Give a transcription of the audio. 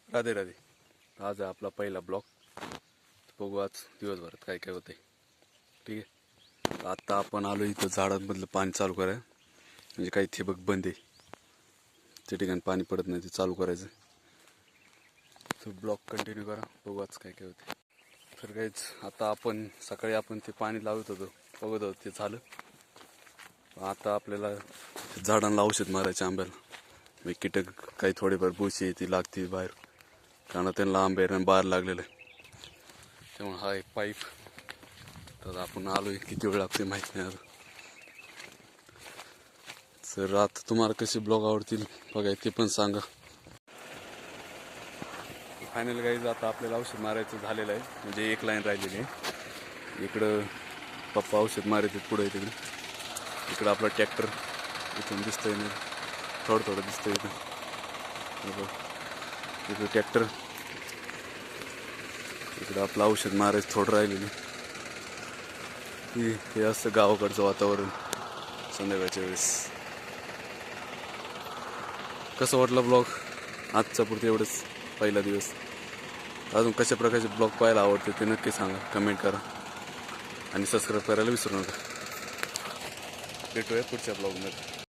राधे राधे. आज आहे आपला पहिला ब्लॉग. बघू आज दिवसभरात काय काय होते. ठीक आहे. आता आपण आलो इथं झाडांमधलं पाणी चालू करायला. म्हणजे काही ठिबक बंद आहे, त्या ठिकाणी पाणी पडत नाही, ते चालू करायचं. तो ब्लॉग कंटिन्यू करा. बघू आज काय काय होते. तर काहीच आता आपण सकाळी ते पाणी लावत होतो, बघत होतो, ते झालं. आता आपल्याला झाडांना औषध मारायचे आंब्याला. कीटक काही थोडेफार बुरशी ती लागते बाहेर, कारण त्यांना आंब्याला बाहेर लागलेलं आहे. त्यामुळे हा एक पाईप. तर आपण आलोय, किती वेळ लागते माहित नाही आता. सर आता तुम्हाला कसे ब्लॉग आवडतील बघा, ते पण सांगा. फायनल गाईज आता आपल्याला औषध मारायचं झालेलं आहे. म्हणजे एक लाईन राहिलेली आहे. इकडं पप्पा औषध मारायचे पुढे, इकडं आपला ट्रॅक्टर इथून दिसतंय नाही, थोडं थोडं दिसतंय इथं. इकडं ट्रॅक्टर, इकडं आपलं औषध मारायचं थोडं राहिलेलं. हे असतं गावाकडचं वातावरण संध्याकाळच्या वेळेस. कसं वाटलं ब्लॉग आजचा पुरतं एवढंच, पहिला दिवस. अजून कशा प्रकारचे ब्लॉग पाहायला आवडते ते नक्की सांगा, कमेंट करा आणि सबस्क्राईब करायला विसरू नका. भेटूया पुढच्या ब्लॉगमध्ये.